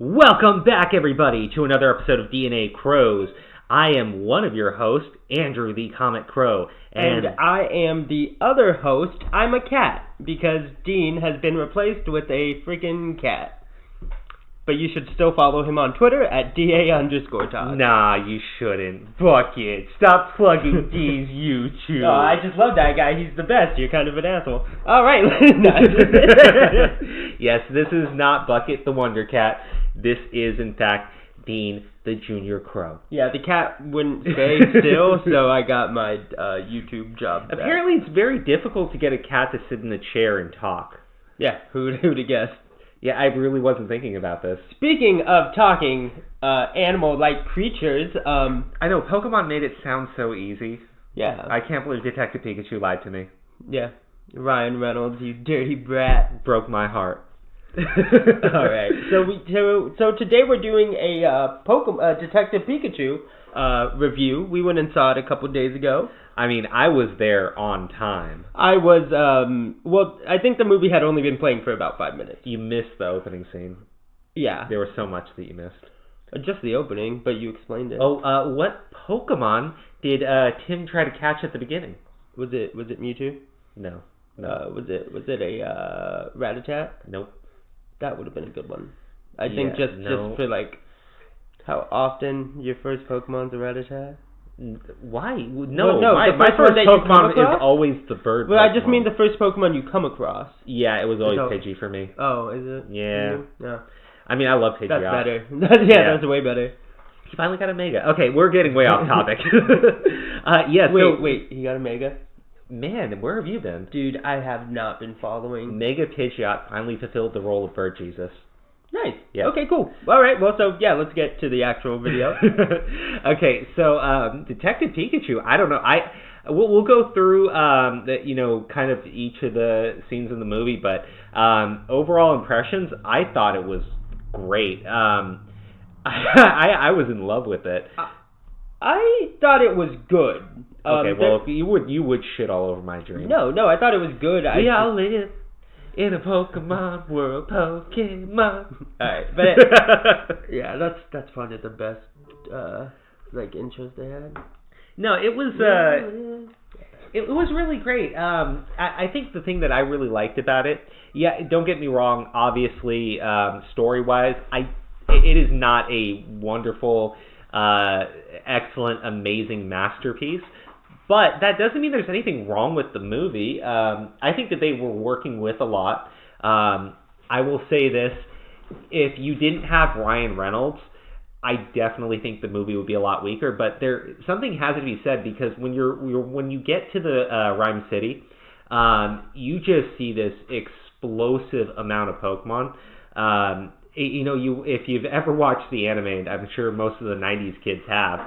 Welcome back, everybody, to another episode of DNA Crows. I am one of your hosts, Andrew the ComicCrowe. And I am the other host. I'm a cat, because Dean has been replaced with a freaking cat. But you should still follow him on Twitter at DA_Todd. Nah, you shouldn't. Bucket, stop plugging Dean's YouTube. Oh, I just love that guy. He's the best. You're kind of an asshole. All right. Yes, this is not Bucket the Wonder Cat. This is, in fact, Dean the Junior Crow. Yeah, the cat wouldn't stay still, so I got my YouTube job back. Apparently, it's very difficult to get a cat to sit in a chair and talk. Yeah, who'd have guessed? Yeah, I really wasn't thinking about this. Speaking of talking animal-like creatures, I know, Pokemon made it sound so easy. Yeah. I can't believe Detective Pikachu lied to me. Yeah. Ryan Reynolds, you dirty brat. Broke my heart. All right. So today we're doing a Detective Pikachu review. We went and saw it a couple days ago. I mean, I was there on time. I was, I think the movie had only been playing for about 5 minutes. You missed the opening scene. Yeah. There was so much that you missed. Just the opening, but you explained it. Oh, what Pokemon did Tim try to catch at the beginning? Was it Mewtwo? No. Was it a Rattata? Nope. That would have been a good one. I think just for like how often your first Pokemon's a Rattata. Why? No, my first Pokemon is always the bird. Well, Pokemon. I just mean the first Pokemon you come across. Yeah, it was always Pidgey for me. Oh, is it? Yeah. Yeah. I mean, I love Pidgey. That's better. That's way better. He finally got a Mega. Okay, we're getting way off topic. Yes. Wait, he got a Mega? Man, where have you been? Dude, I have not been following. Mega Pidgeot finally fulfilled the role of Bird Jesus. Nice. Yeah. Okay, cool. All right, well, so, yeah, let's get to the actual video. Okay, so, Detective Pikachu, I don't know, we'll go through, kind of each of the scenes in the movie, but, overall impressions, I thought it was great. I was in love with it. I thought it was good. Okay, well, you would shit all over my dream. No, I thought it was good. We all live in a Pokemon world, Pokemon. Alright, but yeah, that's probably the best intros they had. No, it was it was really great. I think the thing that I really liked about it, yeah, don't get me wrong, obviously story-wise, it is not a wonderful, excellent, amazing masterpiece. But that doesn't mean there's anything wrong with the movie. I think that they were working with a lot. I will say this. If you didn't have Ryan Reynolds, I definitely think the movie would be a lot weaker. But something has to be said, because when you get to the Rhyme City, you just see this explosive amount of Pokemon. If you've ever watched the anime, and I'm sure most of the 90s kids have,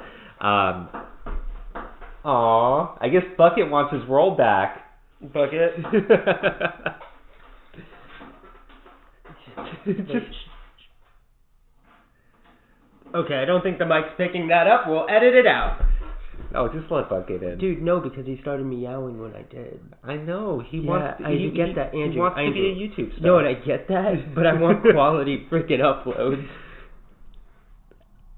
aw, I guess Bucket wants his roll back. Bucket. Okay, I don't think the mic's picking that up. We'll edit it out. Oh, just let Bucket in. Dude, no, because he started meowing when I did. I know. He wants to, you get that, Andrew. He wants to be a YouTube star. No, and I get that, but I want quality freaking uploads.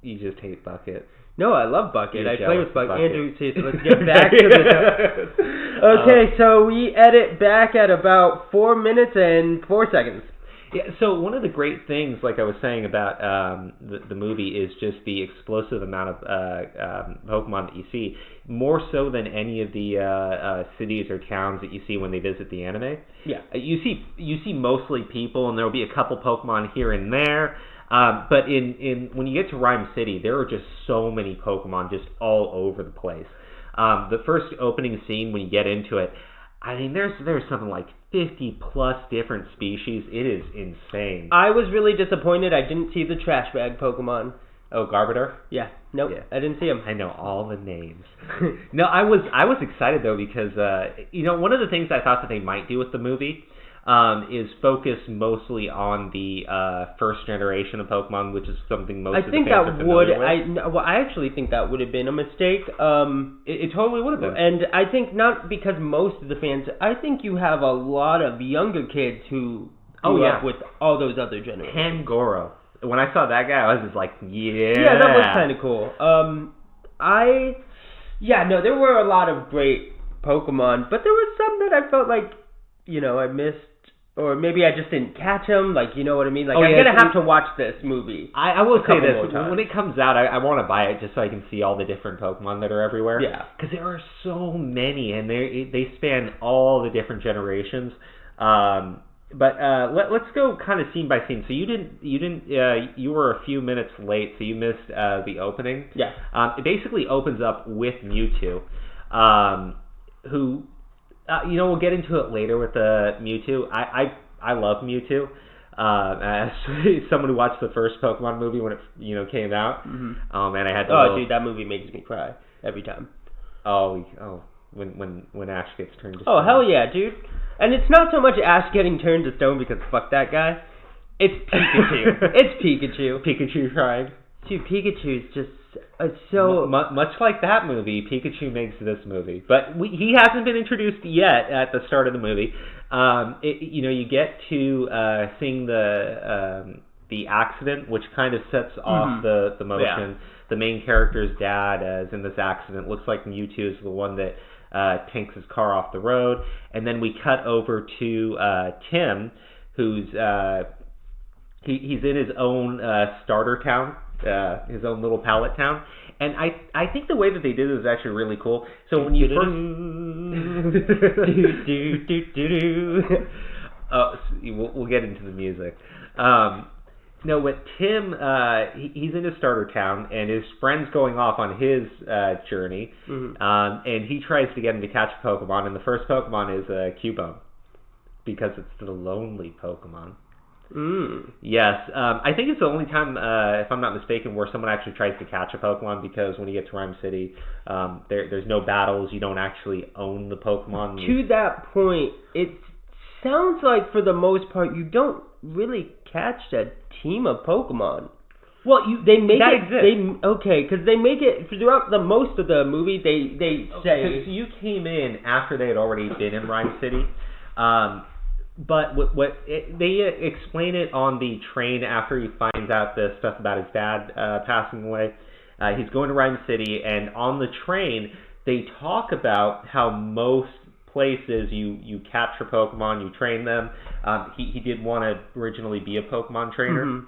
You just hate Bucket. No, I love Bucket. I play with Bucket. Andrew, so let's get back to this. Okay, so we edit back at about 4 minutes and 4 seconds. Yeah, so one of the great things, like I was saying about the movie, is just the explosive amount of Pokemon that you see, more so than any of the cities or towns that you see when they visit the anime. Yeah, you see mostly people, and there will be a couple Pokemon here and there. But when you get to Rhyme City, there are just so many Pokemon just all over the place. The first opening scene, when you get into it, I mean, there's something like 50 plus different species. It is insane. I was really disappointed I didn't see the trash bag Pokemon. Oh, Garbodor? Yeah. Nope. Yeah. I didn't see him. I know all the names. No, I was excited though, because one of the things I thought that they might do with the movie is focus mostly on the first generation of Pokemon, which is something most of the fans are familiar with. I actually think that would have been a mistake. It totally would have been. And I think not because most of the fans, I think you have a lot of younger kids who grew up with all those other generations. Tangoro. when I saw that guy, I was just like, yeah. Yeah, that was kind of cool. There were a lot of great Pokemon, but there were some that I felt like, I missed, or maybe I just didn't catch them, like, you know what I mean? Like, I'm going to have to watch this movie. I will say this, when it comes out, I want to buy it just so I can see all the different Pokemon that are everywhere. Yeah. Because there are so many, and they span all the different generations. But let's go kind of scene by scene. So you were a few minutes late, so you missed the opening. Yeah. It basically opens up with Mewtwo, who, we'll get into it later with the Mewtwo. I love Mewtwo. As someone who watched the first Pokemon movie when it came out. Mm-hmm. Oh man, I had to. Dude, that movie makes me cry every time. Oh, when Ash gets turned to stone. Oh hell yeah, dude. And it's not so much Ash getting turned to stone because fuck that guy. It's Pikachu. It's Pikachu. Pikachu crying. Dude, Pikachu's just so... Much like that movie, Pikachu makes this movie. But he hasn't been introduced yet at the start of the movie. You get to seeing the accident, which kind of sets off the motion. Yeah. The main character's dad is in this accident. Looks like Mewtwo is the one that tanks his car off the road. And then we cut over to Tim, who's... he's in his own starter town, his own little pallet town. And I think the way that they did it is actually really cool. So when you we'll get into the music. With Tim, he's in his starter town, and his friend's going off on his journey. Mm-hmm. And he tries to get him to catch a Pokemon, and the first Pokemon is a Cubone, because it's the lonely Pokemon. Mm. Yes, I think it's the only time, if I'm not mistaken, where someone actually tries to catch a Pokemon, because when you get to Rhyme City, there's no battles, you don't actually own the Pokemon. To that point, it sounds like for the most part you don't really catch a team of Pokemon. Well, they make that it. Because they make it throughout the most of the movie. They say so you came in after they had already been in Rhyme City. But they explain it on the train after he finds out the stuff about his dad passing away. He's going to Rhyme City, and on the train, they talk about how most places you capture Pokemon, you train them. He did want to originally be a Pokemon trainer. Mm-hmm.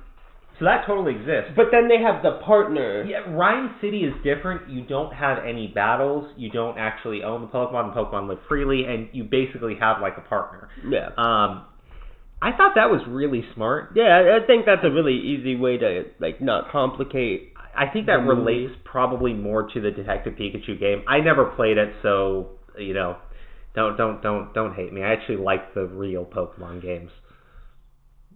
So that totally exists. But then they have the partner. Yeah, Rhyme City is different. You don't have any battles. You don't actually own the Pokemon. The Pokemon live freely, and you basically have like a partner. Yeah. I thought that was really smart. Yeah, I think that's a really easy way to not complicate. I think that relates probably more to the Detective Pikachu game. I never played it, so don't hate me. I actually like the real Pokemon games.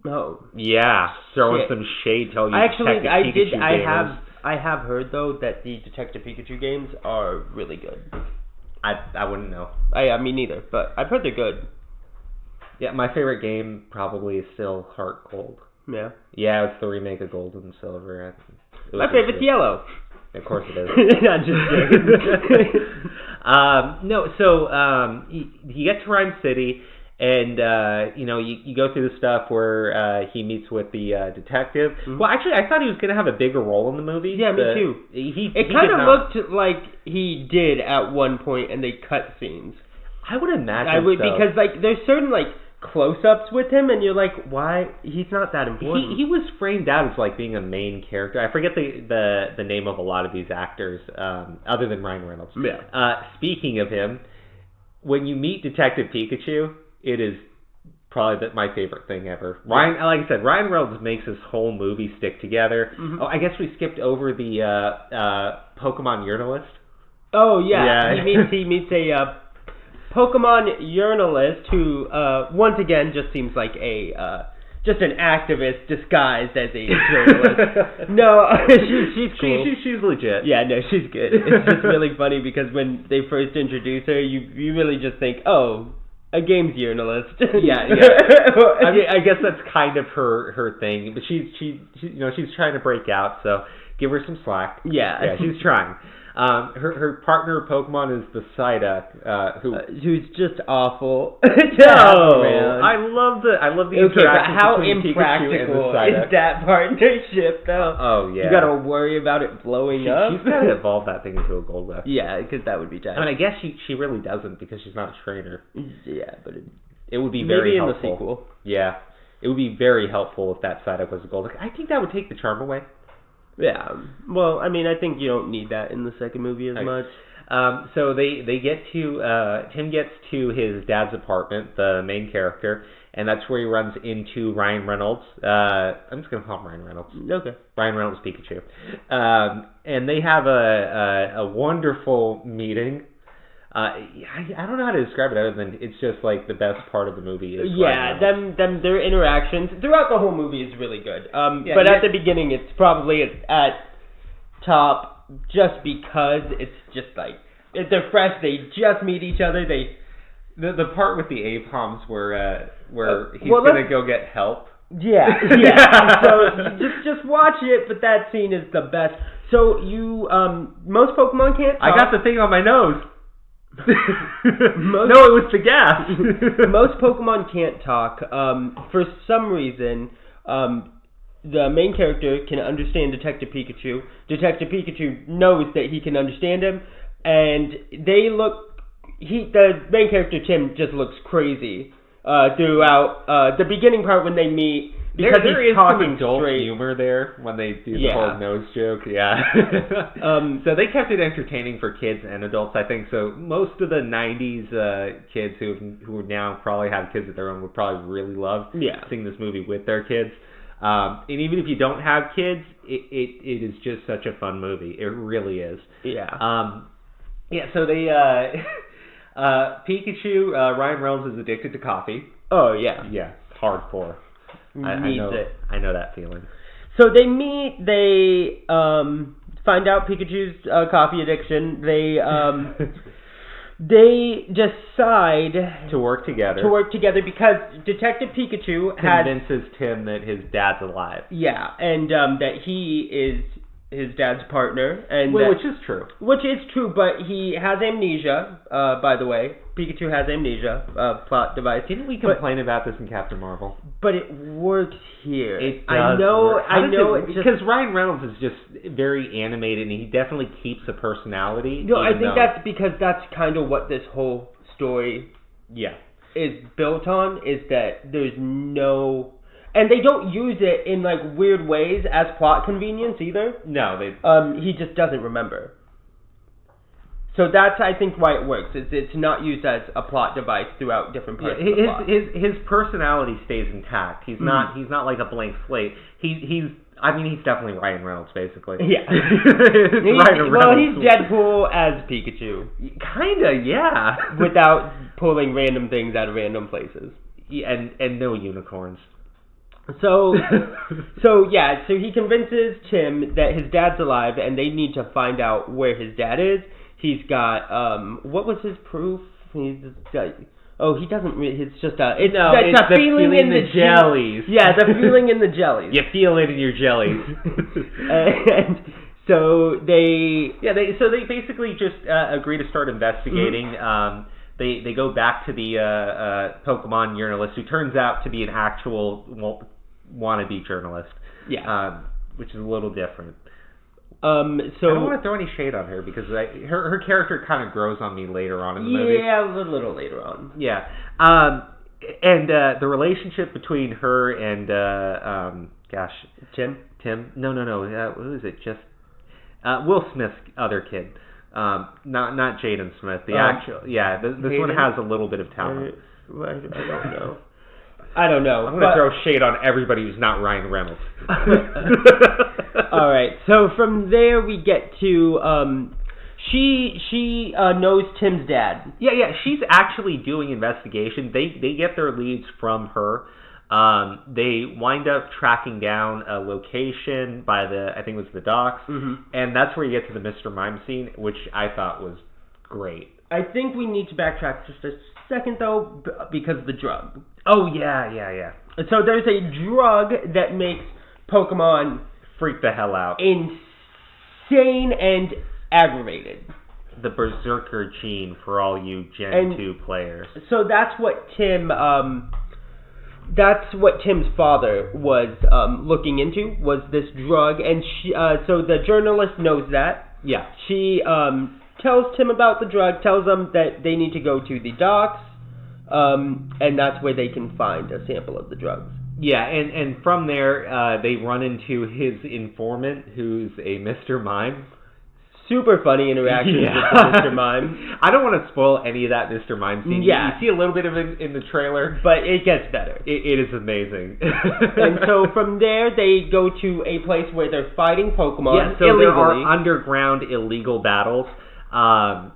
Oh. Yeah, throwing some shade till you Actually, Detective Pikachu gamers. I have heard though that the Detective Pikachu games are really good. I wouldn't know. Me neither, but I've heard they're good. Yeah, my favorite game probably is still Heart Gold. Yeah. Yeah, it's the remake of Gold and Silver. My favorite's Yellow. Of course it is. Not just kidding. You get to Rhyme City, and you go through the stuff where he meets with the detective. Mm-hmm. Well, actually, I thought he was going to have a bigger role in the movie. Yeah, me too. It kind of looked like he did at one point, and they cut scenes. I would imagine so. Because there's certain close-ups with him, and you're like, why? He's not that important. He was framed out as being a main character. I forget the name of a lot of these actors, other than Ryan Reynolds. Yeah. Speaking of him, when you meet Detective Pikachu, it is probably my favorite thing ever. Like I said, Ryan Reynolds makes this whole movie stick together. Mm-hmm. Oh, I guess we skipped over the Pokemon Urinalist. Oh yeah. He meets a Pokemon Urinalist who once again just seems like just an activist disguised as a journalist. No, she's cool. She's legit. Yeah, no, she's good. It's just really funny because when they first introduce her, you really just think, oh, a game's journalist. Yeah. I mean, I guess that's kind of her thing, but she's trying to break out, so give her some slack. Yeah, she's trying. Her partner Pokemon is the Psyduck, who's just awful. I love the interaction but how between Pikachu and the impractical Psyduck. is that partnership, though? Oh yeah. You gotta worry about it blowing up. She's gotta evolve that thing into a Golduck. Yeah, because that would be tough. I mean, I guess she really doesn't because she's not a trainer. Yeah, but it would be very helpful. Maybe in the sequel. Yeah, it would be very helpful if that Psyduck was a Golduck. I think that would take the charm away. Yeah. Well, I mean, I think you don't need that in the second movie as much. So they get to Tim gets to his dad's apartment, the main character, and that's where he runs into Ryan Reynolds. I'm just gonna call him Ryan Reynolds. Okay. Ryan Reynolds Pikachu, and they have a wonderful meeting. I don't know how to describe it other than it's just like the best part of the movie is their interactions throughout the whole movie is really good. But at the beginning it's probably at top just because it's just like they're fresh. They just meet each other. The part with the A-Poms where he's gonna go get help. Yeah. So just watch it, but that scene is the best. So you most Pokemon can't talk. I got the thing on my nose. No, it was the gas. Most Pokemon can't talk. For some reason, the main character can understand Detective Pikachu. Detective Pikachu knows that he can understand him, and the main character Tim just looks crazy throughout the beginning part when they meet. Because there is some adult straight humor there when they do the whole nose joke, so they kept it entertaining for kids and adults, I think. So most of the 90s kids who now probably have kids of their own would probably really love seeing this movie with their kids. And even if you don't have kids, it is just such a fun movie. It really is. Yeah. So they Pikachu, Ryan Reynolds is addicted to coffee. Oh yeah. Yeah, hardcore. I know that feeling. So they meet. They find out Pikachu's coffee addiction. They decide to work together. Because Detective Pikachu convinces Tim that his dad's alive. Yeah, and that he is his dad's partner, and which is true. Which is true, but he has amnesia. By the way, Pikachu has amnesia. Plot device. Didn't we complain about this in Captain Marvel? But it works here. It does. I know because Ryan Reynolds is just very animated, and he definitely keeps a personality. No, I think that's because that's kind of what this whole story is built on. Is that there's no. And they don't use it in like weird ways as plot convenience either. No, they. He just doesn't remember. So that's I think why it works. It's not used as a plot device throughout different parts of the plot. His personality stays intact. He's not like a blank slate. He's definitely Ryan Reynolds basically. Yeah. Ryan Reynolds. He's Deadpool as Pikachu. Kinda, yeah. Without pulling random things out of random places. Yeah, and no unicorns. So he convinces Tim that his dad's alive and they need to find out where his dad is. He's got what was his proof? He doesn't. It's just a. It's a feeling in the jellies. Yeah, the feeling in the jellies. You feel it in your jellies. And so they basically just agree to start investigating. Mm-hmm. They go back to the Pokemon journalist who turns out to be an actual wannabe journalist. Yeah. Which is a little different. So I don't want to throw any shade on her because her character kind of grows on me later on in the movie. Yeah, a little later on. Yeah. And the relationship between her and Tim. No. Who is it? Just Will Smith's other kid. Not Jaden Smith. The actual. Yeah. This one has a little bit of talent. I don't know. I'm going to throw shade on everybody who's not Ryan Reynolds. All right. So from there we get to she knows Tim's dad. Yeah. She's actually doing investigation. They get their leads from her. They wind up tracking down a location by I think it was the docks, and that's where you get to the Mr. Mime scene, which I thought was great. I think we need to backtrack just a second though, because of the drug. Oh yeah. So there's a drug that makes Pokemon freak the hell out, insane and aggravated. The Berserker gene for all you Gen 2 players. So that's what Tim's father was looking into, was this drug, and so the journalist knows that. Yeah. She tells Tim about the drug, tells them that they need to go to the docks, and that's where they can find a sample of the drugs. Yeah, and from there, they run into his informant, who's a Mr. Mime. Super funny interactions with Mr. Mime. I don't want to spoil any of that Mr. Mime scene. Yeah. You see a little bit of it in the trailer. But it gets better. It is amazing. And so from there, they go to a place where they're fighting Pokemon so illegally. There are underground illegal battles. The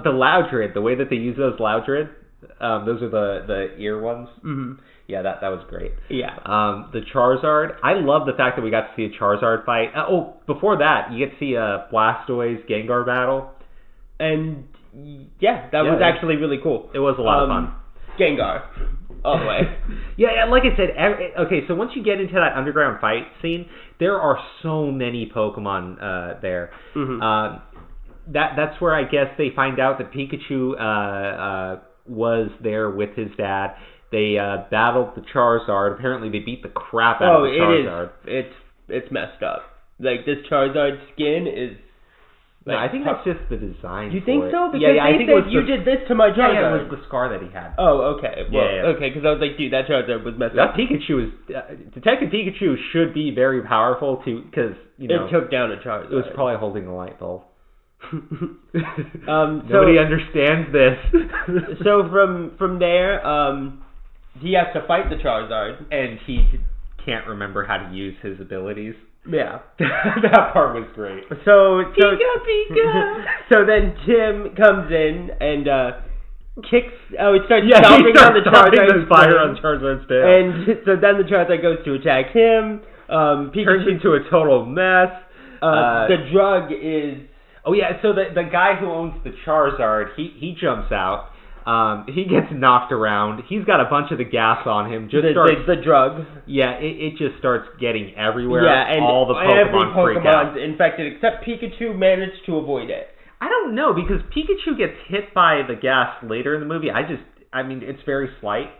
Loudred, the way that they use those Loudred, those are the ear ones. Mm-hmm. Yeah, that was great. Yeah. The Charizard, I love the fact that we got to see a Charizard fight. Before that, you get to see a Blastoise Gengar battle. And yeah, that was actually really cool. It was a lot of fun. Gengar, all the way. Yeah, like I said, okay, so once you get into that underground fight scene, there are so many Pokemon there. Mm-hmm. That's where I guess they find out that Pikachu was there with his dad. They battled the Charizard. Apparently, they beat the crap out of the Charizard. It's messed up. Like, this Charizard skin is... Like, I think that's just the design. You think so? Because I think said you did this to my Charizard. Yeah, it was the scar that he had. Oh, okay. Well, yeah. Okay, because I was like, dude, that Charizard was messed up. That Pikachu is... Detective Pikachu should be very powerful, because, it took down a Charizard. It was probably holding a light bulb. Nobody understands this. So from there, he has to fight the Charizard, and he can't remember how to use his abilities. Yeah. That part was great. So Pika. So then Tim comes in and kicks. Oh, it starts stomping on the Charizard's fire on Charizard's tail. And so then the Charizard goes to attack him. Pikachu turns into a total mess. The drug is... Oh yeah, so the guy who owns the Charizard, he jumps out. He gets knocked around. He's got a bunch of the gas on him. The drug. Yeah, it just starts getting everywhere. Yeah, and all the Pokemon freak out. Every Pokemon's infected except Pikachu managed to avoid it. I don't know, because Pikachu gets hit by the gas later in the movie. I mean, it's very slight.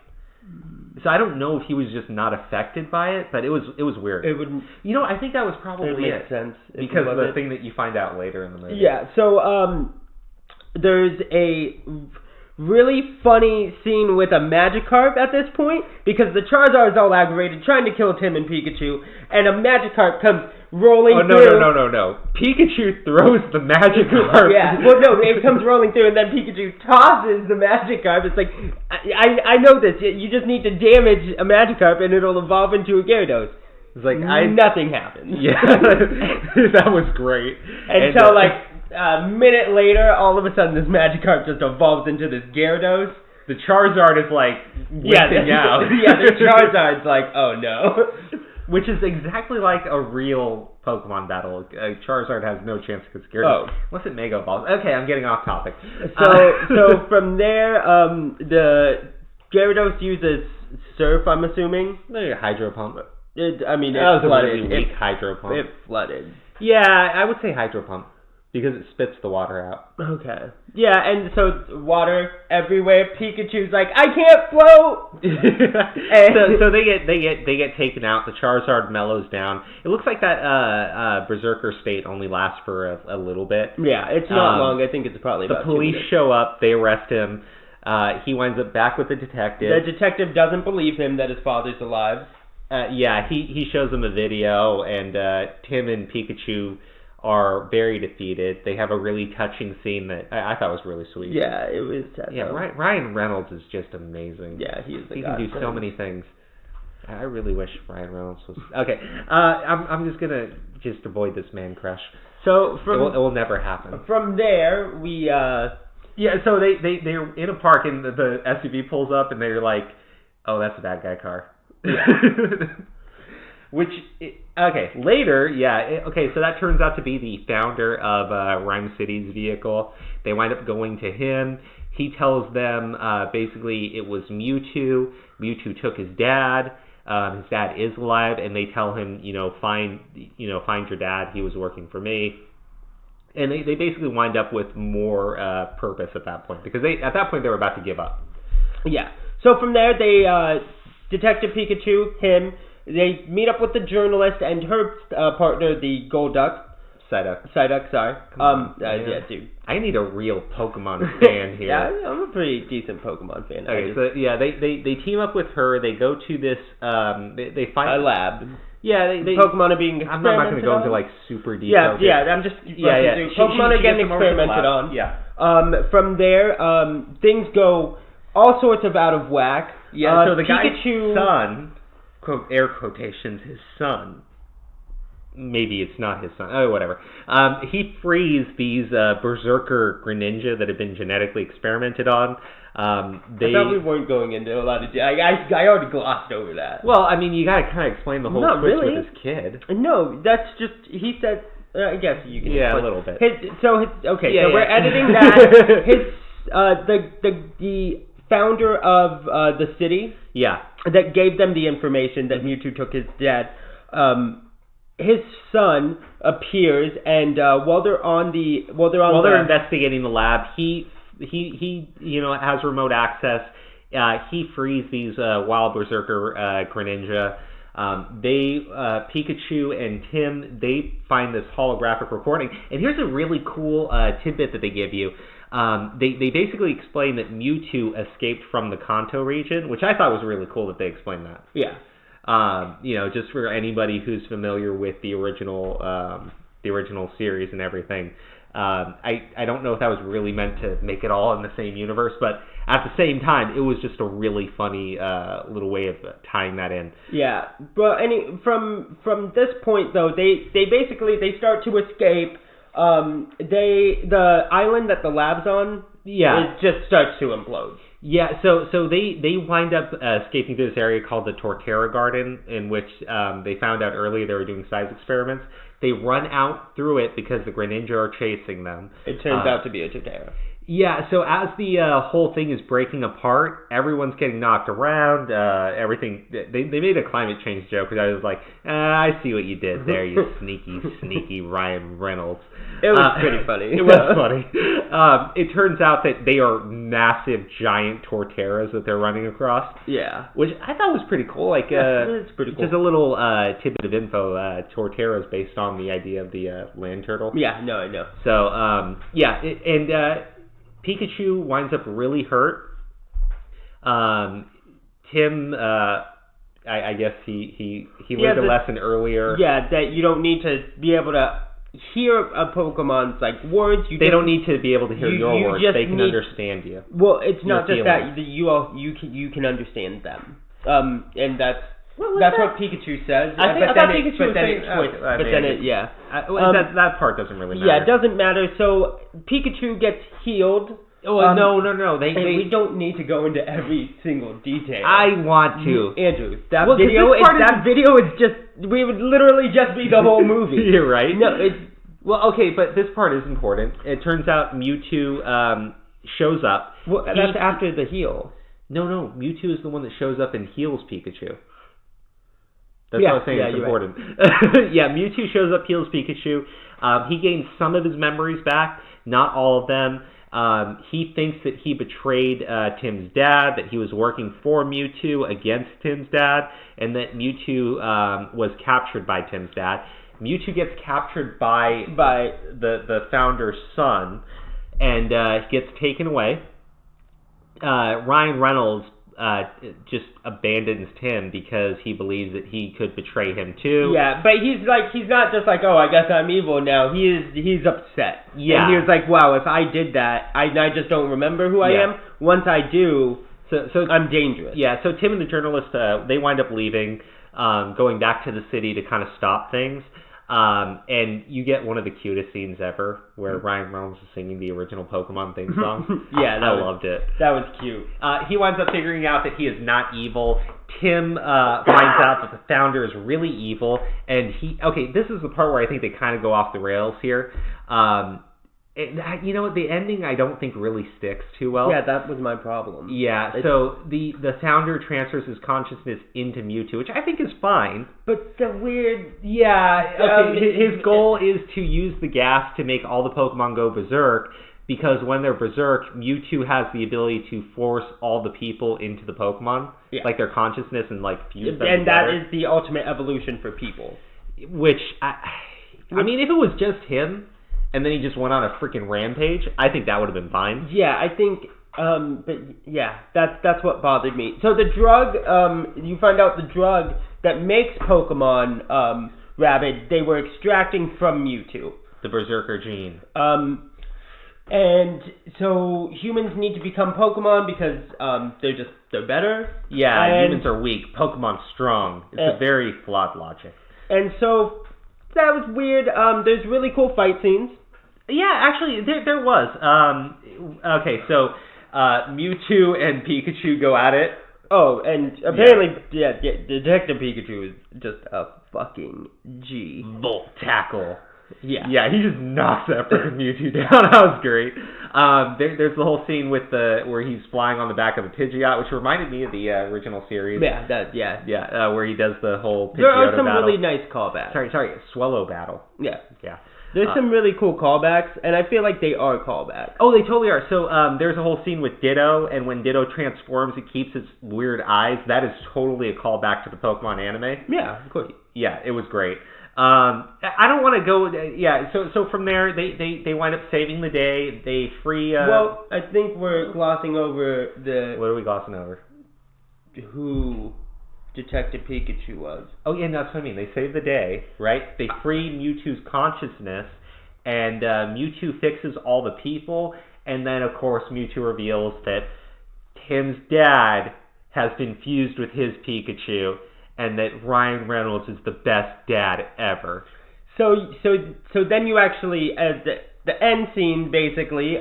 So I don't know if he was just not affected by it, but it was weird. It would, I think that was probably it. Sense because of the thing that you find out later in the movie. Yeah. So there's a really funny scene with a Magikarp at this point, because the Charizard is all aggravated trying to kill Tim and Pikachu, and a Magikarp comes rolling through. No. Pikachu throws the Magikarp. Yeah, well, no, it comes rolling through, and then Pikachu tosses the Magikarp. It's like, I know this. You just need to damage a Magikarp, and it'll evolve into a Gyarados. It's like, nothing happens. Yeah, that was great. Until, a minute later, all of a sudden, this Magikarp just evolves into this Gyarados. The Charizard is wimping out. Yeah, the Charizard's like, oh no. Which is exactly like a real Pokemon battle. Charizard has no chance against Gyarados. Unless it Mega Evolves. Okay, I'm getting off topic. So from there, the Gyarados uses Surf, I'm assuming. Hydro Pump. It flooded. A weak Hydro Pump. It flooded. Yeah, I would say Hydro Pump. Because it spits the water out. Okay. Yeah, and so water everywhere. Pikachu's like, I can't float. so they get taken out. The Charizard mellows down. It looks like that Berserker state only lasts for a little bit. Yeah, it's not long. I think it's probably the about police 2 minutes. show up. They arrest him. He winds up back with the detective. The detective doesn't believe him that his father's alive. He shows him a video, and Tim and Pikachu are very defeated. They have a really touching scene that I thought was really sweet. Yeah, it was sad. Yeah, Ryan Reynolds is just amazing. Yeah, he can do so many things. I really wish Ryan Reynolds was... Okay, I'm just going to avoid this man crush. So it will never happen. From there, we... Yeah, so they're in a park, and the SUV pulls up, and they're like, oh, that's a bad guy car. Later, so that turns out to be the founder of Rhyme City's vehicle. They wind up going to him. He tells them basically it was Mewtwo. Mewtwo took his dad. his dad is alive, and they tell him, find your dad. He was working for me. And they basically wind up with more purpose at that point, because at that point they were about to give up. Yeah. So from there, they Detective Pikachu, they meet up with the journalist and her partner, the Golduck. Psyduck, sorry. Yeah, dude. I need a real Pokemon fan here. Yeah, I'm a pretty decent Pokemon fan. Okay, so yeah, they team up with her. They go to this. They find a lab. Yeah, Pokemon are being experimented I'm not going to go into like super detail. I'm just Pokemon are getting experimented on. Yeah. From there, things go all sorts of out of whack. Yeah. So the Pikachu, guy's son, quote air quotations, his son. Maybe it's not his son. Oh, whatever. He frees these berserker Greninja that have been genetically experimented on. I thought we weren't going into a lot of... I already glossed over that. Well, I mean, you got to kind of explain the whole twist with his kid. No, that's just... He said... I guess you can... Yeah, a little bit. So we're editing that. The founder of the city... Yeah. That gave them the information that Mewtwo took his dad... his son appears, and while they're investigating the lab, he has remote access. He frees these wild berserker Greninja. Pikachu and Tim, they find this holographic recording, and here's a really cool tidbit that they give you. They basically explain that Mewtwo escaped from the Kanto region, which I thought was really cool that they explained that. Yeah. Just for anybody who's familiar with the original series and everything, I don't know if that was really meant to make it all in the same universe, but at the same time, it was just a really funny little way of tying that in. Yeah, but from this point though, they start to escape. The island that the lab's on, it just starts to implode. Yeah, so they wind up escaping through this area called the Torterra Garden, in which they found out earlier they were doing science experiments. They run out through it because the Greninja are chasing them. It turns out to be a Torterra. Yeah, so as the whole thing is breaking apart, everyone's getting knocked around, everything. They made a climate change joke, because I was like, I see what you did there, you sneaky Ryan Reynolds. It was pretty funny. It was funny. It turns out that they are massive, giant Torterras that they're running across. Yeah. Which I thought was pretty cool. It's pretty cool. Just a little tidbit of info. Torterra is based on the idea of the land turtle. Yeah, no, I know. So, Pikachu winds up really hurt. Tim, I guess he learned a lesson earlier. Yeah, that you don't need to be able to hear a Pokemon's words. They don't need to be able to hear your words. They can understand you. Well, it's not just that you can understand them. And that's what Pikachu says. I thought Pikachu was saying... That part doesn't really matter. Yeah, it doesn't matter. So Pikachu gets healed. Oh, no. We don't need to go into every single detail. I want to. Andrew, that video is just... We would literally just be the whole movie. You're right. No, well, okay, but this part is important. It turns out Mewtwo shows up. Well, that's after the heal. No. Mewtwo is the one that shows up and heals Pikachu. That's what I was saying. It's important. Right. Yeah, Mewtwo shows up, heals Pikachu. He gains some of his memories back, not all of them. He thinks that he betrayed Tim's dad, that he was working for Mewtwo against Tim's dad, and that Mewtwo was captured by Tim's dad. Mewtwo gets captured by the founder's son, and gets taken away. Ryan Reynolds just abandons Tim because he believes that he could betray him too. Yeah, but he's not just like, oh, I guess I'm evil now. He's upset. Yeah. And he was like, wow, if I did that, I just don't remember who I am. Once I do, so I'm dangerous. Yeah, so Tim and the journalist, they wind up leaving, going back to the city to kind of stop things. And you get one of the cutest scenes ever, where Ryan Reynolds is singing the original Pokemon theme song. Yeah, I loved it. That was cute. He winds up figuring out that he is not evil. Tim finds out that the founder is really evil, and this is the part where I think they kind of go off the rails here. The ending I don't think really sticks too well. Yeah, that was my problem. Yeah, so the founder transfers his consciousness into Mewtwo, which I think is fine. But the weird... Yeah, his goal is to use the gas to make all the Pokemon go berserk, because when they're berserk, Mewtwo has the ability to force all the people into the Pokemon, like their consciousness, and like fuse them and together. That is the ultimate evolution for people. Which, I mean, if it was just him, and then he just went on a freaking rampage, I think that would have been fine. Yeah, I think, but yeah, that's what bothered me. So the drug, you find out the drug that makes Pokemon rabid, they were extracting from Mewtwo. The Berserker gene. And so humans need to become Pokemon because they're better. Yeah, humans are weak, Pokemon strong. It's a very flawed logic. And so that was weird. There's really cool fight scenes. Yeah, actually, there was. Okay, so Mewtwo and Pikachu go at it. Oh, and apparently, Detective Pikachu is just a fucking G. Volt tackle. Yeah. Yeah, he just knocks that freaking Mewtwo down. That was great. There's the whole scene with where he's flying on the back of a Pidgeot, which reminded me of the original series. Yeah, where he does the whole Pidgeotto there are some battle. really nice callbacks. Sorry, Swallow battle. Yeah. Yeah. There's some really cool callbacks, and I feel like they are callbacks. Oh, they totally are. So there's a whole scene with Ditto, and when Ditto transforms, it keeps its weird eyes. That is totally a callback to the Pokemon anime. Yeah, of course. Yeah, it was great. I don't want to go. Yeah, so from there they wind up saving the day. They free. Well, I think we're glossing over the. What are we glossing over? Who Detective Pikachu was. Oh yeah, that's what I mean. They save the day, right? They free Mewtwo's consciousness, and Mewtwo fixes all the people, and then of course Mewtwo reveals that Tim's dad has been fused with his Pikachu, and that Ryan Reynolds is the best dad ever. So then you actually, the end scene basically,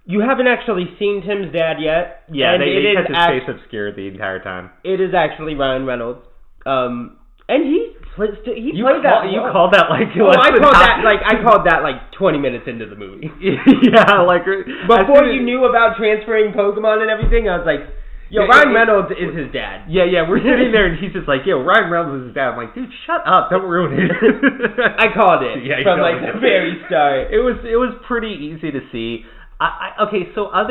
you haven't actually seen Tim's dad yet. Yeah, they kept his face obscured the entire time. It is actually Ryan Reynolds. And he played that. You called that like. I called that like 20 minutes into the movie. Yeah, like before you knew about transferring Pokemon and everything, I was like, yo, Ryan Reynolds is his dad. Yeah, we're sitting there and he's just like, yo, Ryan Reynolds is his dad. I'm like, dude, shut up, don't ruin it. I called it from like the very start. It was pretty easy to see. Okay, so I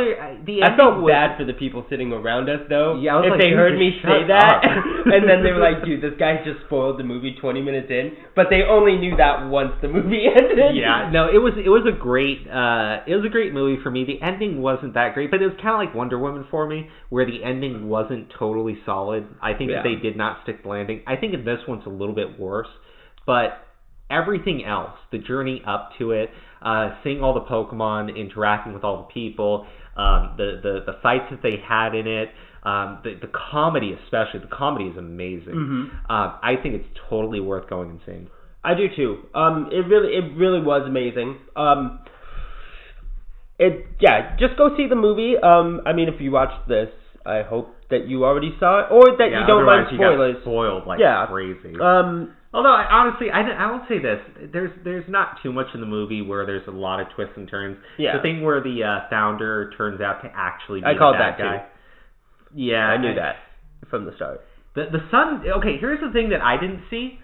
felt bad for the people sitting around us though. Yeah, if they heard me say that, and then they were like, "Dude, this guy just spoiled the movie 20 minutes in." But they only knew that once the movie ended. Yeah, no, it was a great movie for me. The ending wasn't that great, but it was kind of like Wonder Woman for me, where the ending wasn't totally solid. I think that they did not stick the landing. I think this one's a little bit worse, but everything else, the journey up to it. Seeing all the Pokemon, interacting with all the people, the fights that they had in it, the comedy especially. The comedy is amazing. Mm-hmm. I think it's totally worth going and seeing. I do too. It really was amazing. Just go see the movie. I mean, if you watched this, I hope that you already saw it, or that you don't mind spoilers. You got spoiled like crazy. Although, honestly, I will say this. There's not too much in the movie where there's a lot of twists and turns. Yeah. The thing where the founder turns out to actually be I called the bad that guy. Too. Yeah. I knew that from the start. The son... Okay, here's the thing that I didn't see.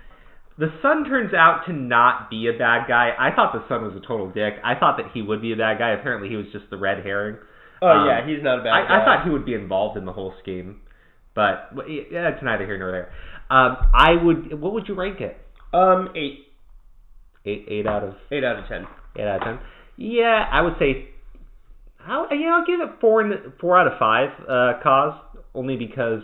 The son turns out to not be a bad guy. I thought the son was a total dick. I thought that he would be a bad guy. Apparently, he was just the red herring. Oh, yeah, he's not a bad guy. I thought he would be involved in the whole scheme. But it's neither here nor there. What would you rank it? 8. 8 out of 10. 8 out of 10. Yeah, I would say. I'll give it 4 out of 5. Cause only because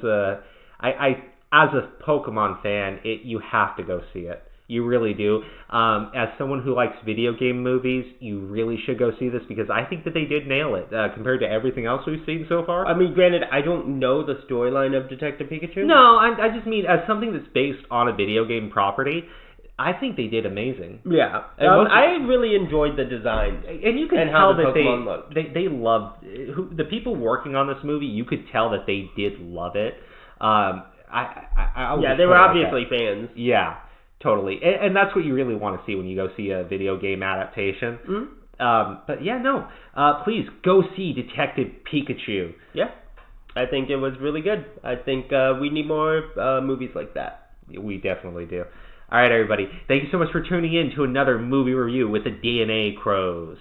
I as a Pokemon fan, you have to go see it. You really do. As someone who likes video game movies, you really should go see this because I think that they did nail it compared to everything else we've seen so far. I mean, granted, I don't know the storyline of Detective Pikachu. No, I just mean as something that's based on a video game property, I think they did amazing. Yeah. I really enjoyed the design. And you could tell that they loved the people working on this movie. You could tell that they did love it. They were obviously fans. Yeah. Totally. And that's what you really want to see when you go see a video game adaptation. Mm-hmm. But yeah, no. Please go see Detective Pikachu. Yeah, I think it was really good. I think we need more movies like that. We definitely do. All right, everybody. Thank you so much for tuning in to another movie review with the DNA Crows.